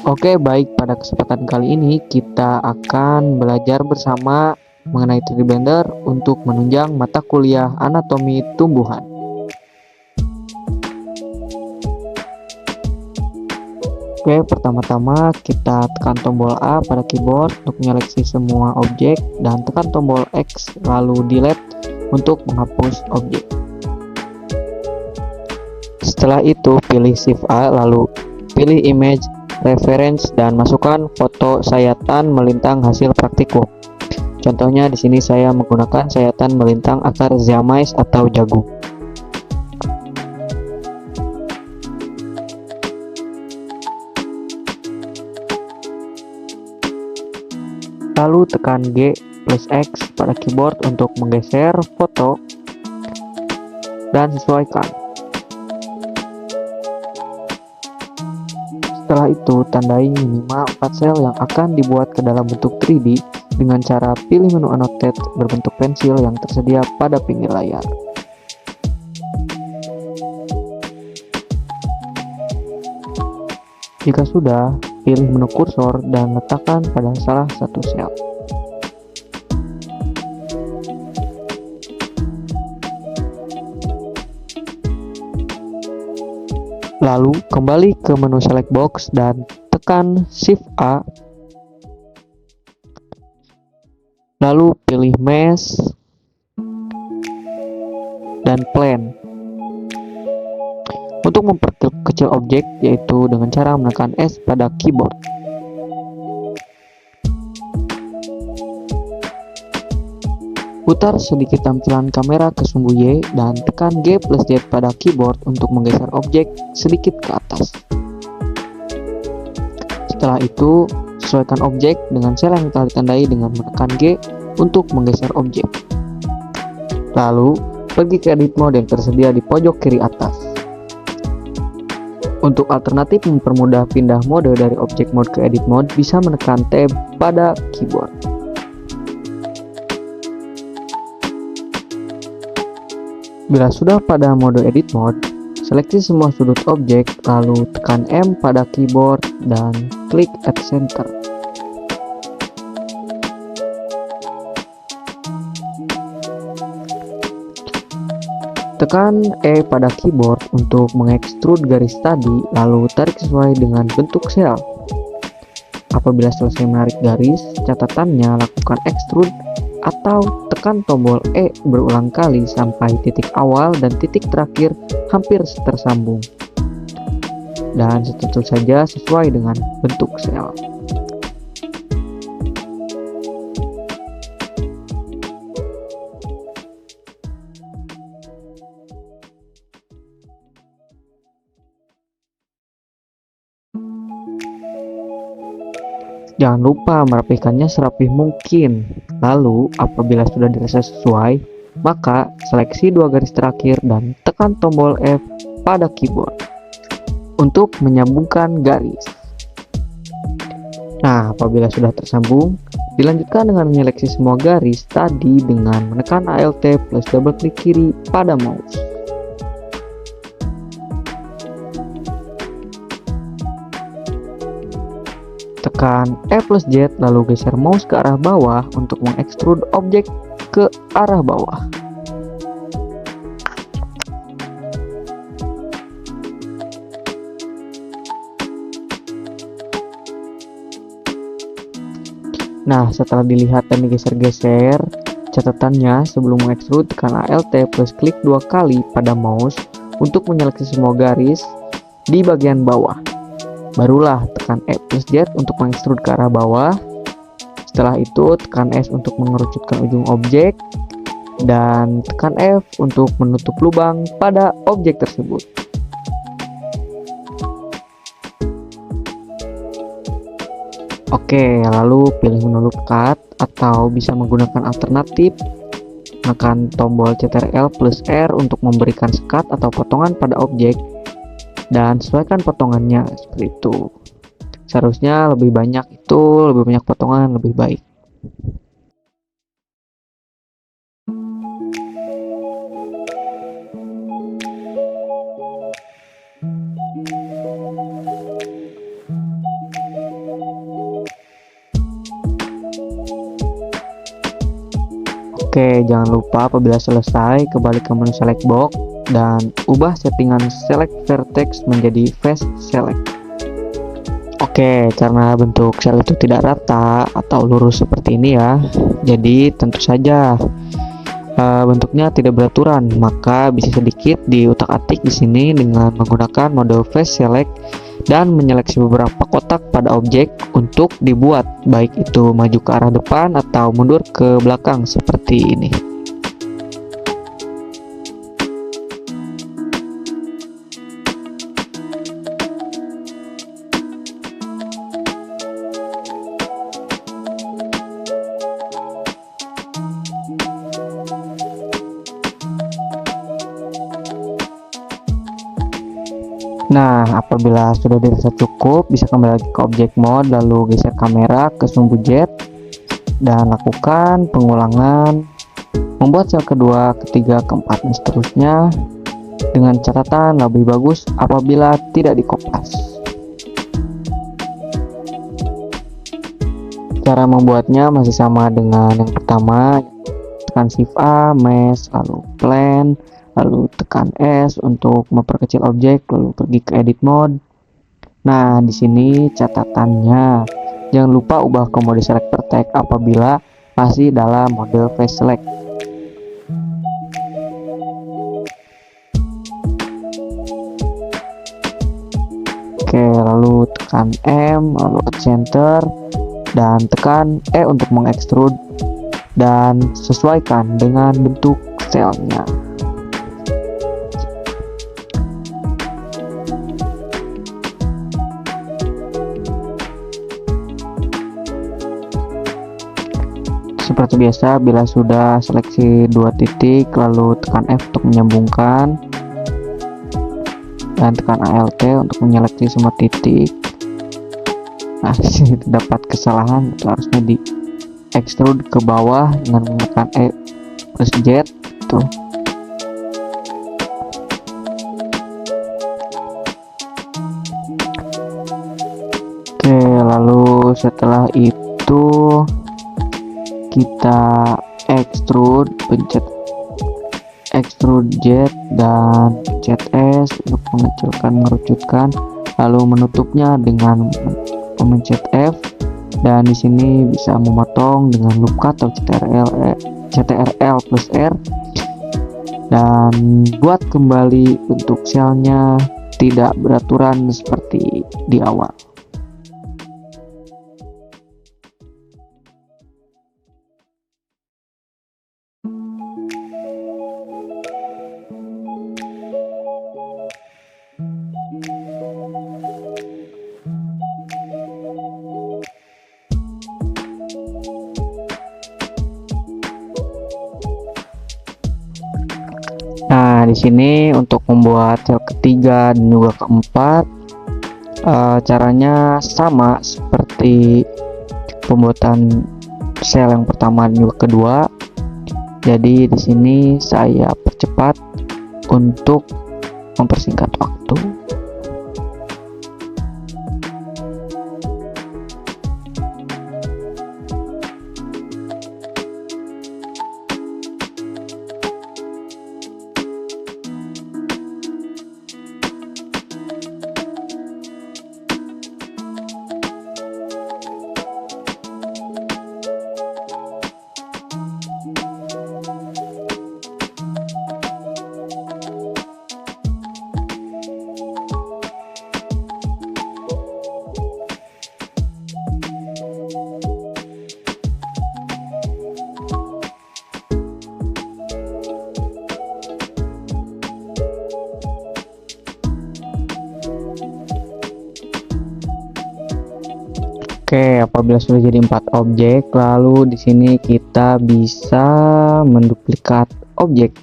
Oke, baik, pada kesempatan kali ini kita akan belajar bersama mengenai 3D Blender untuk menunjang mata kuliah anatomi tumbuhan. Oke, pertama-tama kita tekan tombol A pada keyboard untuk menyeleksi semua objek dan tekan tombol X lalu delete untuk menghapus objek. Setelah itu pilih Shift A lalu pilih image reference dan masukkan foto sayatan melintang hasil praktikum. Contohnya di sini saya menggunakan sayatan melintang akar ziamais atau jagung. Lalu tekan G plus X pada keyboard untuk menggeser foto dan sesuaikan. Setelah itu, tandai minimal 4 sel yang akan dibuat ke dalam bentuk 3D dengan cara pilih menu annotate berbentuk pensil yang tersedia pada pinggir layar. Jika sudah, pilih menu kursor dan letakkan pada salah satu sel. Lalu kembali ke menu select box dan tekan Shift A. Lalu pilih mesh dan plane. Untuk memperkecil objek yaitu dengan cara menekan S pada keyboard. Putar sedikit tampilan kamera ke sumbu Y dan tekan G plus Z pada keyboard untuk menggeser objek sedikit ke atas. Setelah itu, sesuaikan objek dengan sel yang telah ditandai dengan menekan G untuk menggeser objek. Lalu, pergi ke edit mode yang tersedia di pojok kiri atas. Untuk alternatif mempermudah pindah mode dari objek mode ke edit mode, bisa menekan Tab pada keyboard. Bila sudah pada mode edit mode, seleksi semua sudut objek, lalu tekan M pada keyboard dan klik at center. Tekan E pada keyboard untuk mengekstrud garis tadi, lalu tarik sesuai dengan bentuk sel. Apabila selesai menarik garis, catatannya lakukan extrude atau tekan tombol E berulang kali sampai titik awal dan titik terakhir hampir tersambung. Dan tentu saja sesuai dengan bentuk sel. Jangan lupa merapikannya serapih mungkin. Lalu, apabila sudah dirasa sesuai, maka seleksi dua garis terakhir dan tekan tombol F pada keyboard untuk menyambungkan garis. Nah, apabila sudah tersambung, dilanjutkan dengan menyeleksi semua garis tadi dengan menekan Alt plus double klik kiri pada mouse. Tekan E plus Z lalu geser mouse ke arah bawah untuk mengekstrud objek ke arah bawah. Nah, setelah dilihat dan digeser-geser, catatannya sebelum mengekstrud tekan Alt plus klik 2 kali pada mouse untuk menyeleksi semua garis di bagian bawah. Barulah tekan E plus Z untuk mengekstrud ke arah bawah. Setelah itu tekan S untuk mengerucutkan ujung objek dan tekan F untuk menutup lubang pada objek tersebut. Oke, lalu pilih menu loop cut atau bisa menggunakan alternatif menekan tombol Ctrl plus R untuk memberikan sekat atau potongan pada objek dan sesuaikan potongannya seperti itu. Seharusnya lebih banyak potongan lebih baik. Oke, jangan lupa apabila selesai kembali ke menu select box dan ubah settingan select vertex menjadi face select. Oke, karena bentuk sel itu tidak rata atau lurus seperti ini ya, jadi tentu saja bentuknya tidak beraturan, maka bisa sedikit diutak-atik di sini dengan menggunakan mode face select dan menyeleksi beberapa kotak pada objek untuk dibuat, baik itu maju ke arah depan atau mundur ke belakang seperti ini. Nah, apabila sudah dirasa cukup, bisa kembali lagi ke object mode, lalu geser kamera ke sumbu jet dan lakukan pengulangan membuat sel kedua, ketiga, keempat, dan seterusnya, dengan catatan lebih bagus apabila tidak dikopas. Cara membuatnya masih sama dengan yang pertama, tekan Shift A, Mesh, lalu Plan, lalu tekan S untuk memperkecil objek, lalu pergi ke edit mode. Nah, di sini catatannya, jangan lupa ubah ke mode select vertex apabila masih dalam mode face select. Oke, lalu tekan M, lalu center dan tekan E untuk mengekstrud dan sesuaikan dengan bentuk selnya. Seperti biasa, bila sudah seleksi dua titik, lalu tekan F untuk menyambungkan dan tekan ALT untuk menyeleksi semua titik. Nah, disini terdapat kesalahan, itu harusnya di extrude ke bawah dengan menekan E plus Z tuh. Oke, lalu setelah itu kita extrude, pencet extrude Z dan pencet S untuk mengecilkan, mengerucutkan, lalu menutupnya dengan memencet F, dan di sini bisa memotong dengan loop cut atau CTRL plus R dan buat kembali bentuk selnya tidak beraturan seperti di awal. Nah, di sini untuk membuat sel ketiga dan juga keempat, caranya sama seperti pembuatan sel yang pertama dan juga kedua. Jadi di sini saya percepat untuk mempersingkat waktu. Oke, apabila sudah jadi 4 objek, lalu di sini kita bisa menduplikat objek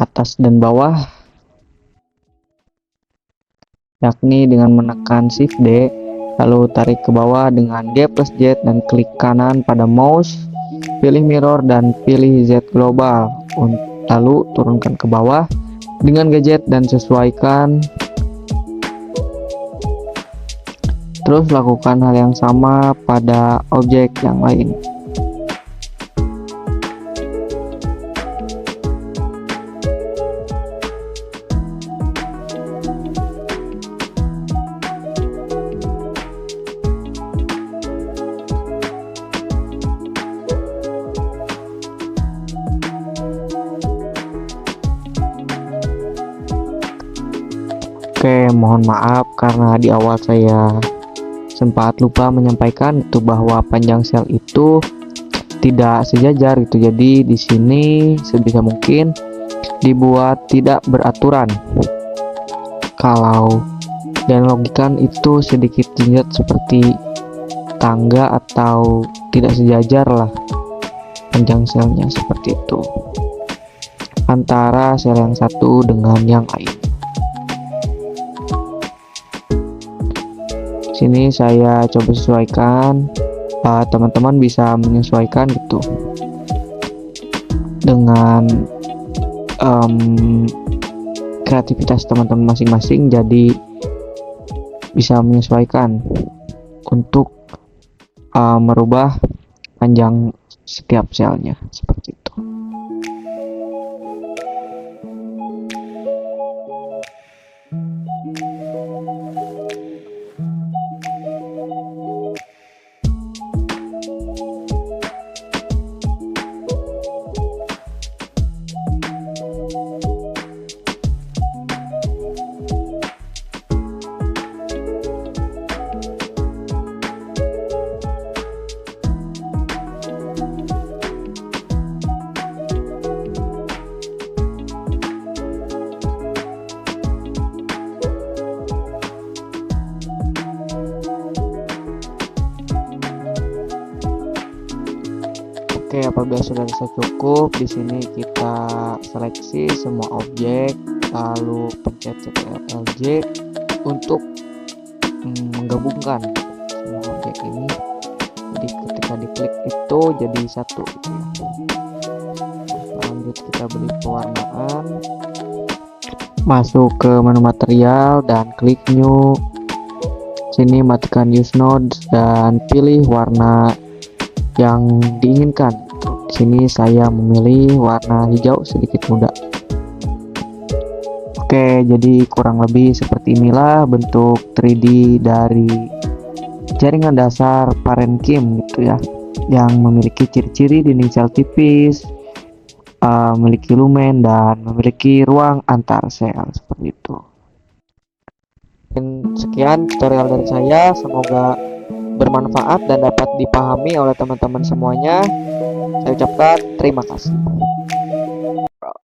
atas dan bawah, yakni dengan menekan Shift D, lalu tarik ke bawah dengan D plus Z dan klik kanan pada mouse, pilih mirror dan pilih Z global, lalu turunkan ke bawah dengan gadget dan sesuaikan. Terus lakukan hal yang sama pada objek yang lain. Mohon maaf karena di awal saya sempat lupa menyampaikan itu bahwa panjang sel itu tidak sejajar gitu. Jadi di sini sebisa mungkin dibuat tidak beraturan. Kalau dianalogikan itu sedikit jinjat seperti tangga atau tidak sejajar lah panjang selnya, seperti itu antara sel yang satu dengan yang lain. Sini saya coba sesuaikan, teman-teman bisa menyesuaikan gitu dengan kreativitas teman-teman masing-masing, jadi bisa menyesuaikan untuk merubah panjang setiap selnya seperti itu. Oke, apabila sudah bisa cukup, di sini kita seleksi semua objek, lalu pencet Ctrl+J untuk menggabungkan semua objek ini. Jadi ketika diklik itu jadi satu gitu ya. Lanjut kita beri pewarnaan, masuk ke menu material dan klik new. Sini matikan use nodes dan pilih warna yang diinginkan. Di sini saya memilih warna hijau sedikit muda. Oke, jadi kurang lebih seperti inilah bentuk 3D dari jaringan dasar parenkim gitu ya, yang memiliki ciri-ciri dinding sel tipis, memiliki lumen dan memiliki ruang antar sel seperti itu. Dan sekian tutorial dari saya, semoga bermanfaat dan dapat dipahami oleh teman-teman semuanya. Saya ucapkan terima kasih.